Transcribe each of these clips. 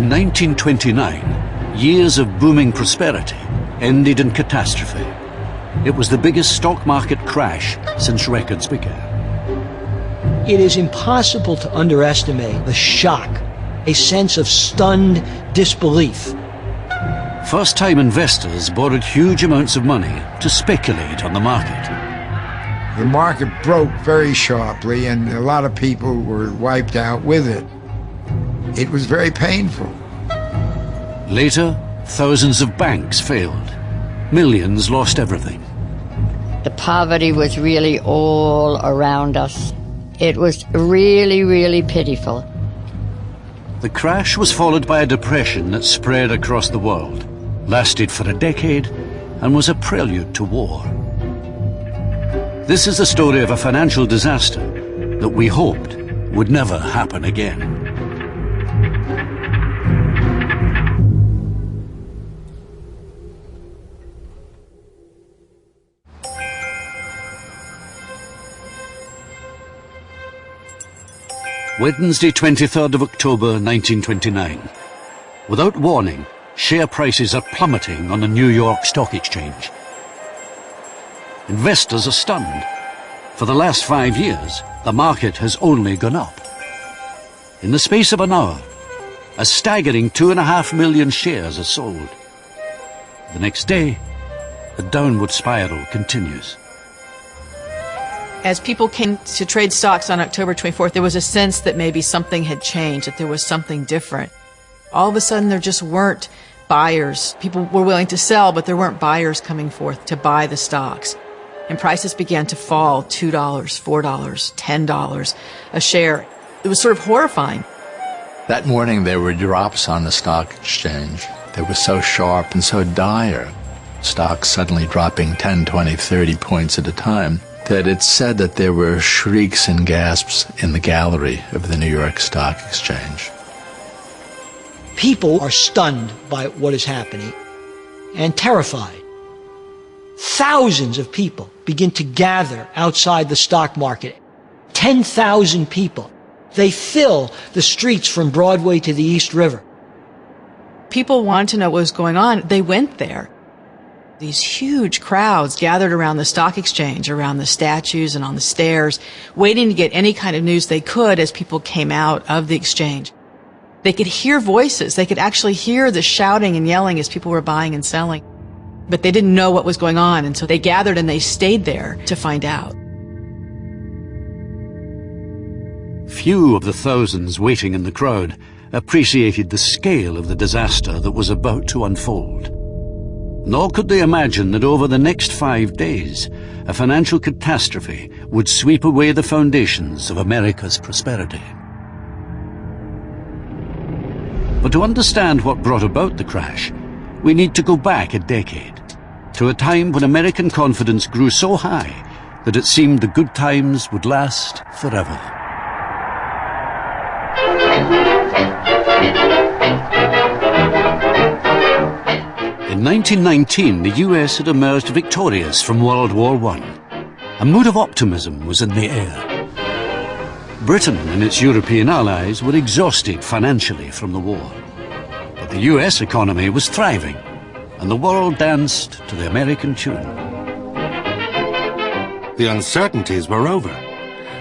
In 1929, years of booming prosperity ended in catastrophe. It was the biggest stock market crash since records began. It is impossible to underestimate the shock, a sense of stunned disbelief. First-time investors borrowed huge amounts of money to speculate on the market. The market broke very sharply, and a lot of people were wiped out with it. It was very painful. Later, thousands of banks failed. Millions lost everything. The poverty was really all around us. It was really, really pitiful. The crash was followed by a depression that spread across the world, lasted for a decade, and was a prelude to war. This is the story of a financial disaster that we hoped would never happen again. Wednesday, 23rd of October, 1929. Without warning, share prices are plummeting on the New York Stock Exchange. Investors are stunned. For the last 5 years, the market has only gone up. In the space of an hour, a staggering 2.5 million shares are sold. The next day, the downward spiral continues. As people came to trade stocks on October 24th, there was a sense that maybe something had changed, that there was something different. All of a sudden, there just weren't buyers. People were willing to sell, but there weren't buyers coming forth to buy the stocks. And prices began to fall, $2, $4, $10 a share. It was sort of horrifying. That morning, there were drops on the stock exchange. They were so sharp and so dire, stocks suddenly dropping 10, 20, 30 points at a time, that it's said that there were shrieks and gasps in the gallery of the New York Stock Exchange. People are stunned by what is happening and terrified. Thousands of people begin to gather outside the stock market. 10,000 people. They fill the streets from Broadway to the East River. People wanted to know what was going on. They went there. These huge crowds gathered around the stock exchange, around the statues and on the stairs, waiting to get any kind of news they could as people came out of the exchange. They could hear voices. They could actually hear the shouting and yelling as people were buying and selling. But they didn't know what was going on, and so they gathered and they stayed there to find out. Few of the thousands waiting in the crowd appreciated the scale of the disaster that was about to unfold. Nor could they imagine that over the next 5 days, a financial catastrophe would sweep away the foundations of America's prosperity. But to understand what brought about the crash, we need to go back a decade, to a time when American confidence grew so high that it seemed the good times would last forever. In 1919, the US had emerged victorious from World War I. A mood of optimism was in the air. Britain and its European allies were exhausted financially from the war. But the US economy was thriving, and the world danced to the American tune. The uncertainties were over.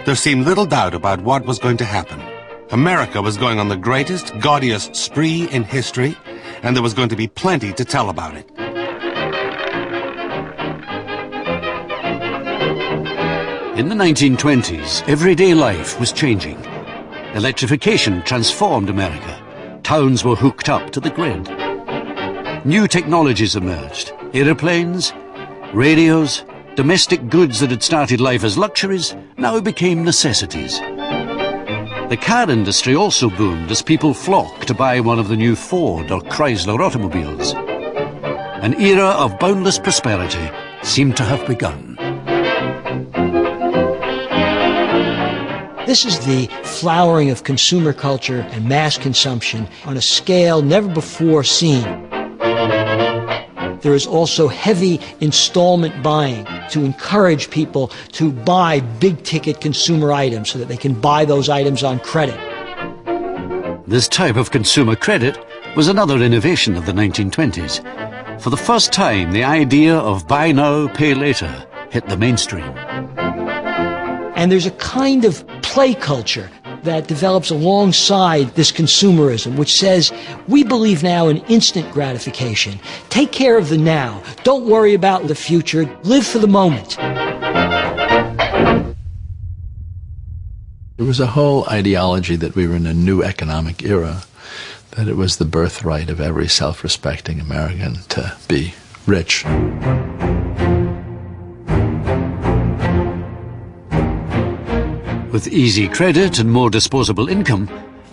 There seemed little doubt about what was going to happen. America was going on the greatest, gaudiest spree in history, and there was going to be plenty to tell about it. In the 1920s, everyday life was changing. Electrification transformed America. Towns were hooked up to the grid. New technologies emerged. Airplanes, radios, domestic goods that had started life as luxuries now became necessities. The car industry also boomed as people flocked to buy one of the new Ford or Chrysler automobiles. An era of boundless prosperity seemed to have begun. This is the flowering of consumer culture and mass consumption on a scale never before seen. There is also heavy installment buying to encourage people to buy big-ticket consumer items so that they can buy those items on credit. This type of consumer credit was another innovation of the 1920s. For the first time, the idea of buy now, pay later hit the mainstream. And there's a kind of play culture that develops alongside this consumerism, which says, we believe now in instant gratification. Take care of the now. Don't worry about the future. Live for the moment. There was a whole ideology that we were in a new economic era, that it was the birthright of every self-respecting American to be rich. With easy credit and more disposable income,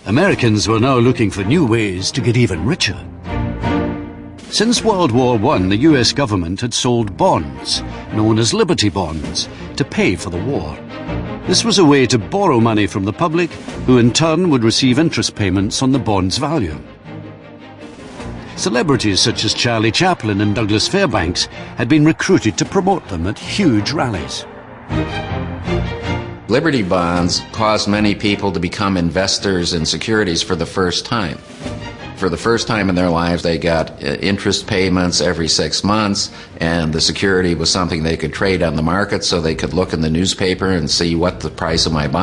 Americans were now looking for new ways to get even richer. Since World War I, the US government had sold bonds, known as Liberty Bonds, to pay for the war. This was a way to borrow money from the public, who in turn would receive interest payments on the bond's value. Celebrities such as Charlie Chaplin and Douglas Fairbanks had been recruited to promote them at huge rallies. Liberty bonds caused many people to become investors in securities for the first time. For the first time in their lives, they got interest payments every 6 months, and the security was something they could trade on the market, so they could look in the newspaper and see what the price of my bond